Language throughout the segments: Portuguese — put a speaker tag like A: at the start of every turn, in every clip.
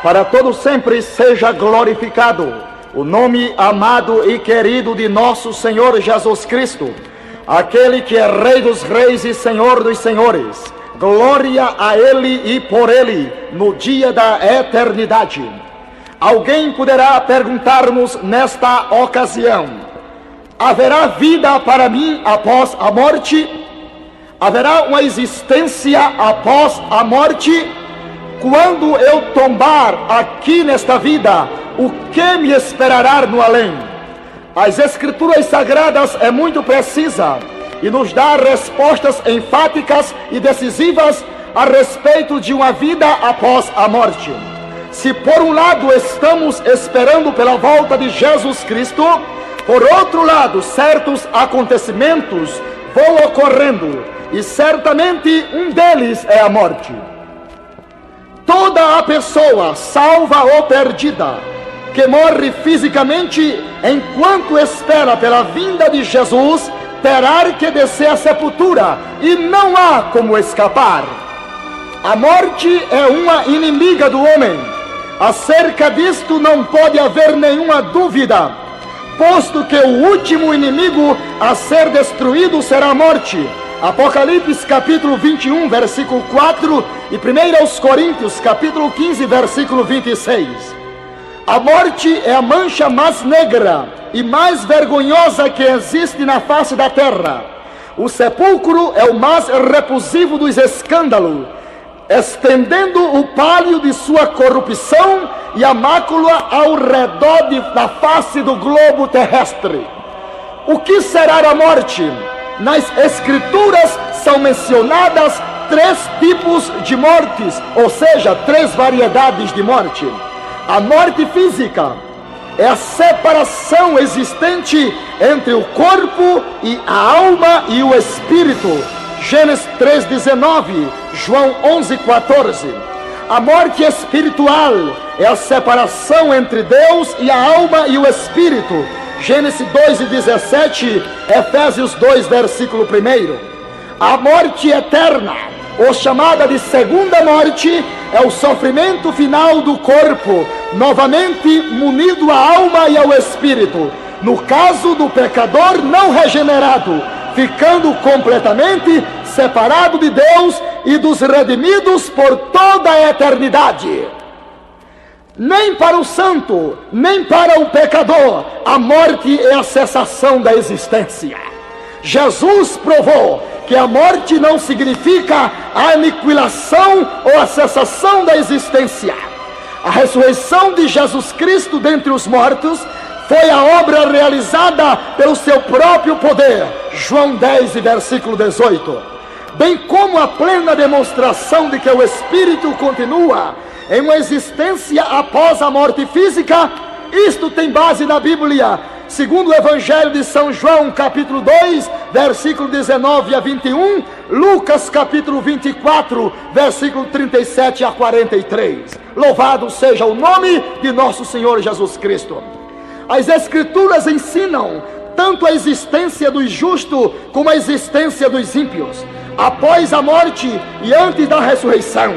A: para todo sempre seja glorificado o nome amado e querido de nosso Senhor Jesus Cristo, aquele que é Rei dos reis e Senhor dos senhores. Glória a Ele e por Ele no dia da eternidade. Alguém poderá perguntar-nos nesta ocasião: haverá vida para mim após a morte? Haverá uma existência após a morte? Quando eu tombar aqui nesta vida, o que me esperará no além? As Escrituras Sagradas é muito precisa e nos dá respostas enfáticas e decisivas a respeito de uma vida após a morte. Se por um lado estamos esperando pela volta de Jesus Cristo, por outro lado certos acontecimentos vão ocorrendo, e certamente um deles é a morte. Toda a pessoa, salva ou perdida, que morre fisicamente enquanto espera pela vinda de Jesus, terá que descer à sepultura, e não há como escapar. A morte é uma inimiga do homem. Acerca disto não pode haver nenhuma dúvida, posto que o último inimigo a ser destruído será a morte. Apocalipse capítulo 21, versículo 4, e 1 Coríntios capítulo 15, versículo 26. A morte é a mancha mais negra e mais vergonhosa que existe na face da terra. O sepulcro é o mais repulsivo dos escândalos, estendendo o pálio de sua corrupção e a mácula ao redor da face do globo terrestre. O que será a morte? Nas Escrituras são mencionadas 3 tipos de mortes, ou seja, 3 variedades de morte. A morte física é a separação existente entre o corpo e a alma e o espírito. Gênesis 3:19, João 11:14. A morte espiritual é a separação entre Deus e a alma e o espírito. Gênesis 2:17, Efésios 2, versículo 1. A morte eterna, ou chamada de segunda morte, é o sofrimento final do corpo, novamente munido à alma e ao espírito, no caso do pecador não regenerado, ficando completamente separado de Deus e dos redimidos por toda a eternidade. Nem para o santo, nem para o pecador, a morte é a cessação da existência. Jesus provou que a morte não significa a aniquilação ou a cessação da existência. A ressurreição de Jesus Cristo dentre os mortos foi a obra realizada pelo seu próprio poder. João 10, versículo 18. Bem como a plena demonstração de que o Espírito continua em uma existência após a morte física. Isto tem base na Bíblia, segundo o Evangelho de São João, capítulo 2, versículo 19 a 21, Lucas, capítulo 24, versículo 37 a 43. Louvado seja o nome de nosso Senhor Jesus Cristo. As Escrituras ensinam tanto a existência dos justos como a existência dos ímpios, após a morte e antes da ressurreição.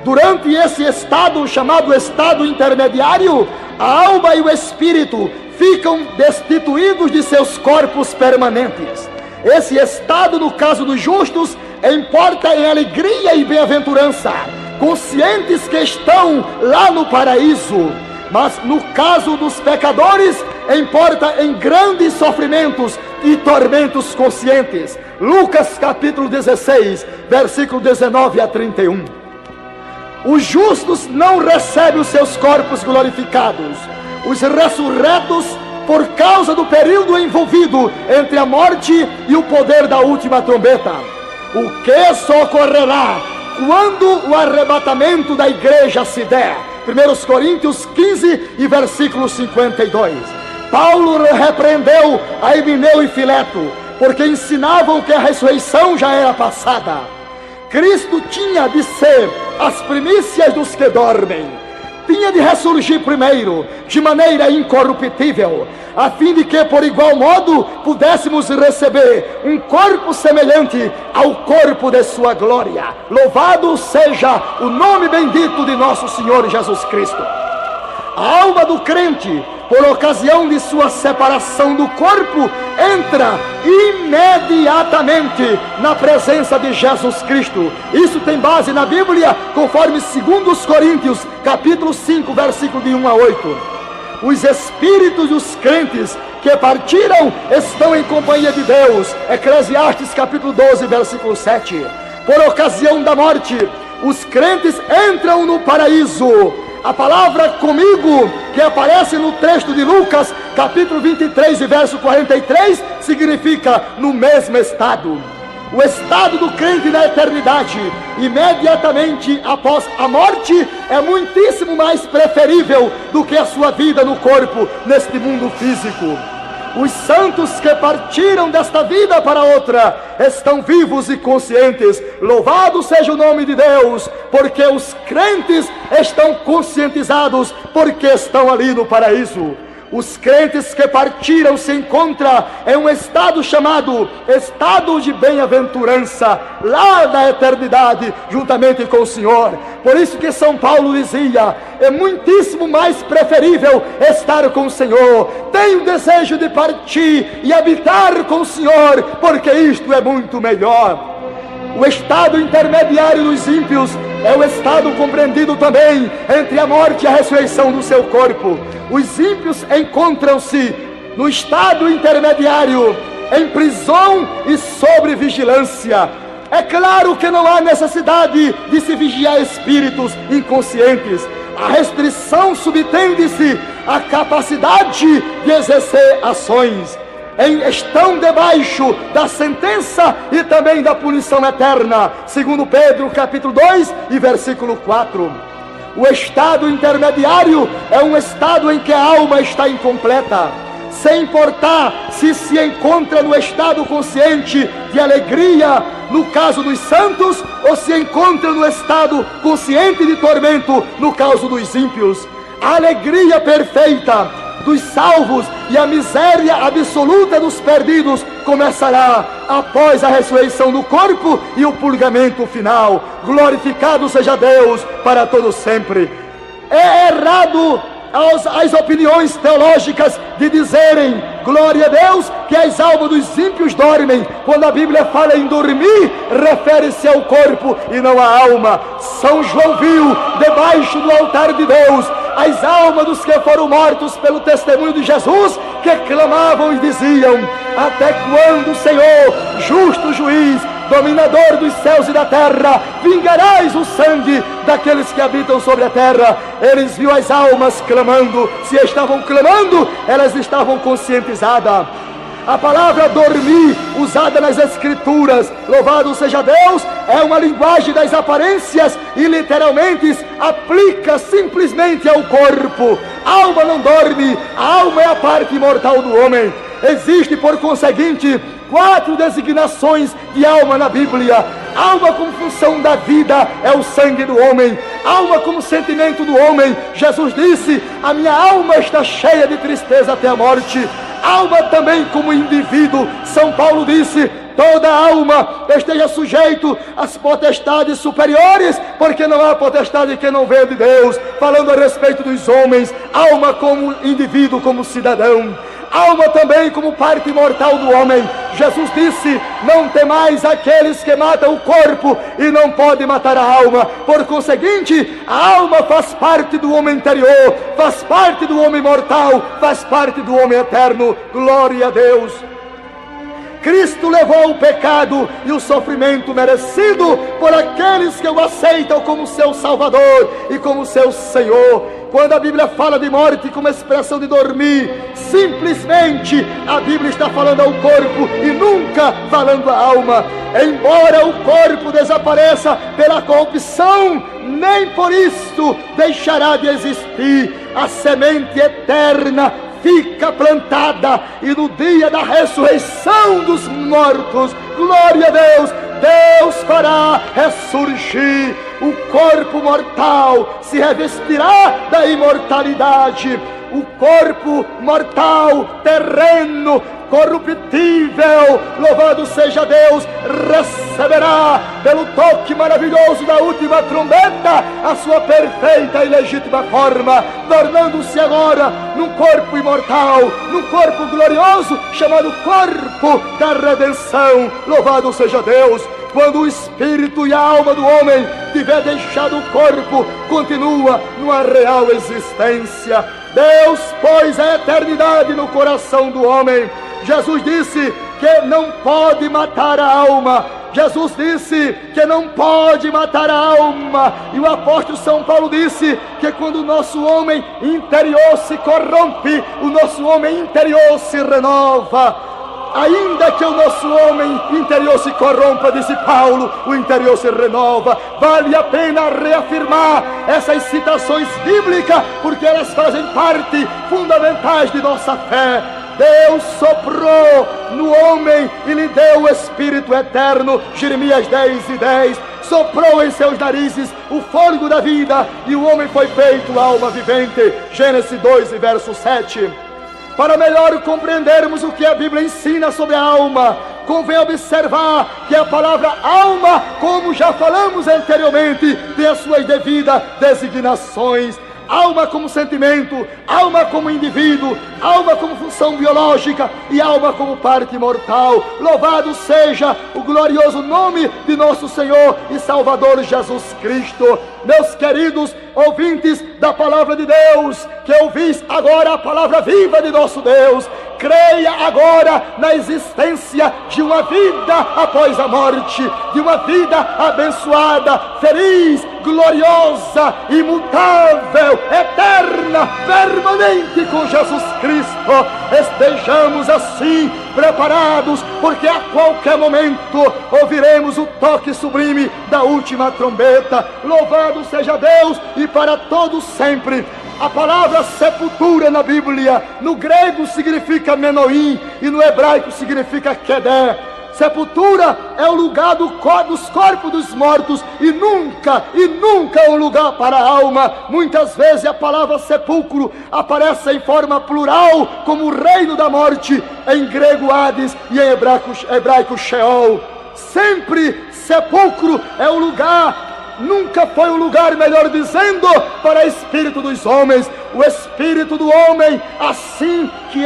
A: Durante esse estado, chamado estado intermediário, a alma e o espírito ficam destituídos de seus corpos permanentes. Esse estado, no caso dos justos, importa em alegria e bem-aventurança, conscientes que estão lá no paraíso. Mas no caso dos pecadores, importa em grandes sofrimentos e tormentos conscientes. Lucas capítulo 16, versículo 19 a 31. Os justos não recebem os seus corpos glorificados. Os ressurretos, por causa do período envolvido entre a morte e o poder da última trombeta. O que socorrerá quando o arrebatamento da igreja se der? 1 Coríntios 15 e versículo 52. Paulo repreendeu a Himeneu e Fileto, porque ensinavam que a ressurreição já era passada. Cristo tinha de ser as primícias dos que dormem. tinha de ressurgir primeiro, de maneira incorruptível, a fim de que por igual modo pudéssemos receber um corpo semelhante ao corpo de sua glória. Louvado seja o nome bendito de nosso Senhor Jesus Cristo. A alma do crente, por ocasião de sua separação do corpo, entra imediatamente na presença de Jesus Cristo. Isso tem base na Bíblia, conforme 2 Coríntios, capítulo 5, versículo de 1 a 8. Os espíritos dos crentes que partiram estão em companhia de Deus. Eclesiastes, capítulo 12, versículo 7. Por ocasião da morte, os crentes entram no paraíso. A palavra comigo, que aparece no texto de Lucas, capítulo 23 e verso 43, significa no mesmo estado. O estado do crente na eternidade, imediatamente após a morte, é muitíssimo mais preferível do que a sua vida no corpo, neste mundo físico. Os santos que partiram desta vida para outra estão vivos e conscientes. Louvado seja o nome de Deus, porque os crentes estão conscientizados, porque estão ali no paraíso. Os crentes que partiram se encontram em um estado chamado estado de bem-aventurança, lá na eternidade, juntamente com o Senhor. Por isso que São Paulo dizia: é muitíssimo mais preferível estar com o Senhor. Tenho desejo de partir e habitar com o Senhor, porque isto é muito melhor. O estado intermediário dos ímpios é o estado compreendido também entre a morte e a ressurreição do seu corpo. Os ímpios encontram-se no estado intermediário, em prisão e sob vigilância. É claro que não há necessidade de se vigiar espíritos inconscientes. A restrição subtende-se à capacidade de exercer ações. Estão debaixo da sentença e também da punição eterna, segundo Pedro capítulo 2 e versículo 4. O estado intermediário é um estado em que a alma está incompleta, sem importar se encontra no estado consciente de alegria, no caso dos santos, ou se encontra no estado consciente de tormento, no caso dos ímpios. A alegria perfeita dos salvos e a miséria absoluta dos perdidos começará após a ressurreição do corpo e o purgamento final. Glorificado seja Deus para todo sempre. É errado as opiniões teológicas de dizerem, glória a Deus, que as almas dos ímpios dormem. Quando a Bíblia fala em dormir, refere-se ao corpo e não à alma. São João viu debaixo do altar de Deus as almas dos que foram mortos pelo testemunho de Jesus, que clamavam e diziam: até quando, Senhor, justo juiz, dominador dos céus e da terra, vingarás o sangue daqueles que habitam sobre a terra? Eles viram as almas clamando. Se estavam clamando, elas estavam conscientizadas. A palavra dormir, usada nas Escrituras, louvado seja Deus, é uma linguagem das aparências e literalmente aplica simplesmente ao corpo. A alma não dorme, a alma é a parte imortal do homem. Existe, por conseguinte, 4 designações de alma na Bíblia. Alma como função da vida é o sangue do homem. Alma como sentimento do homem, Jesus disse: a minha alma está cheia de tristeza até a morte. Alma também como indivíduo, São Paulo disse: toda alma esteja sujeito às potestades superiores, porque não há potestade que não venha de Deus. Falando a respeito dos homens, alma como indivíduo, como cidadão. Alma também como parte mortal do homem. Jesus disse: não temais aqueles que matam o corpo e não podem matar a alma. Por conseguinte, a alma faz parte do homem interior, faz parte do homem mortal, faz parte do homem eterno. Glória a Deus. Cristo levou o pecado e o sofrimento merecido por aqueles que o aceitam como seu Salvador e como seu Senhor. Quando a Bíblia fala de morte como expressão de dormir, simplesmente a Bíblia está falando ao corpo e nunca falando à alma. Embora o corpo desapareça pela corrupção, nem por isso deixará de existir. A semente eterna fica plantada, e no dia da ressurreição dos mortos, glória a Deus, Deus fará ressurgir o corpo mortal se revestirá da imortalidade. O corpo mortal, terreno, corruptível, louvado seja Deus, receberá pelo toque maravilhoso da última trombeta a sua perfeita e legítima forma, tornando-se agora num corpo imortal, num corpo glorioso, chamado corpo da redenção. Louvado seja Deus. Quando o espírito e a alma do homem tiver deixado o corpo, continua numa real existência. Deus pôs a eternidade no coração do homem. Jesus disse que não pode matar a alma. Jesus disse que não pode matar a alma. E o apóstolo São Paulo disse que quando o nosso homem interior se corrompe, o nosso homem interior se renova. Ainda que o nosso homem interior se corrompa, disse Paulo, o interior se renova. Vale a pena reafirmar essas citações bíblicas, porque elas fazem parte fundamentais de nossa fé. Deus soprou no homem e lhe deu o Espírito eterno. Jeremias 10:10. Soprou em seus narizes o fôlego da vida, e o homem foi feito alma vivente. Gênesis 2:7. Para melhor compreendermos o que a Bíblia ensina sobre a alma, convém observar que a palavra alma, como já falamos anteriormente, tem as suas devidas designações. Alma como sentimento, alma como indivíduo, alma como função biológica e alma como parte mortal. Louvado seja o glorioso nome de nosso Senhor e Salvador Jesus Cristo. Meus queridos ouvintes da palavra de Deus, que ouvis agora a palavra viva de nosso Deus, creia agora na existência de uma vida após a morte, de uma vida abençoada, feliz, gloriosa, imutável, eterna, permanente com Jesus Cristo. Estejamos assim preparados, porque a qualquer momento ouviremos o toque sublime da última trombeta. Louvado seja Deus e para todos sempre. A palavra sepultura na Bíblia, no grego significa menoim e no hebraico significa kedé. Sepultura é o lugar dos corpos dos mortos e nunca é um lugar para a alma. Muitas vezes a palavra sepulcro aparece em forma plural, como o reino da morte, em grego Hades e em hebraico Sheol. Sempre sepulcro é o lugar, nunca foi um lugar, melhor dizendo, para o espírito dos homens. O espírito do homem, assim que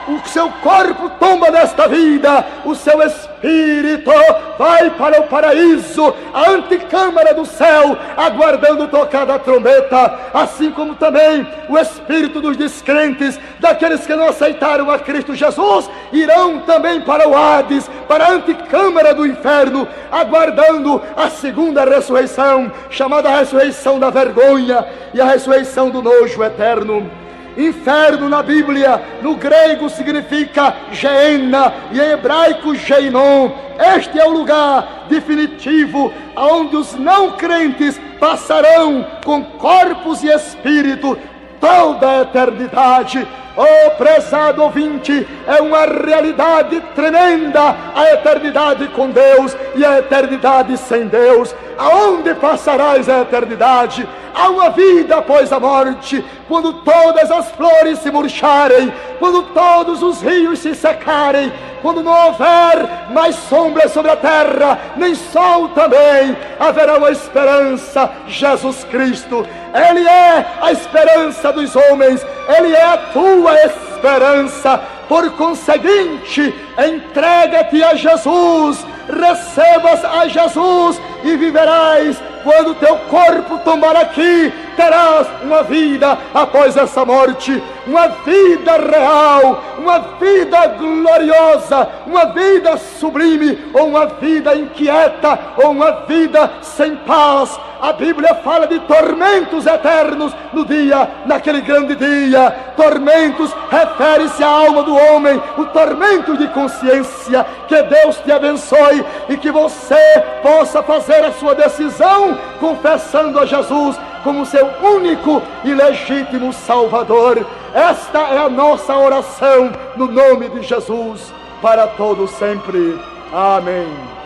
A: o seu corpo tomba desta vida, o seu espírito vai para o paraíso, a antecâmara do céu, aguardando tocar da trombeta. Assim como também o espírito dos descrentes, daqueles que não aceitaram a Cristo Jesus, irão também para o Hades, para a antecâmara do inferno, aguardando a segunda ressurreição, chamada ressurreição da vergonha e a ressurreição do nojo eterno. Inferno na Bíblia, no grego significa Geena e em hebraico Geinon. Este é o lugar definitivo onde os não crentes passarão com corpos e espírito toda a eternidade. Oh, prezado ouvinte, é uma realidade tremenda a eternidade com Deus e a eternidade sem Deus. Aonde passarás a eternidade? Há uma vida após a morte, quando todas as flores se murcharem, quando todos os rios se secarem, quando não houver mais sombra sobre a terra, nem sol também, haverá uma esperança, Jesus Cristo. Ele é a esperança dos homens, Ele é a tua esperança. Por conseguinte, entrega-te a Jesus, recebas a Jesus e viverás. Quando teu corpo tombar aqui, terás uma vida após essa morte, uma vida real, uma vida gloriosa, uma vida sublime, ou uma vida inquieta, ou uma vida sem paz. A Bíblia fala de tormentos eternos naquele grande dia. Tormentos refere-se à alma do homem, o tormento de consciência. Que Deus te abençoe e que você possa fazer a sua decisão confessando a Jesus como seu único e legítimo Salvador. Esta é a nossa oração no nome de Jesus para todos sempre. Amém.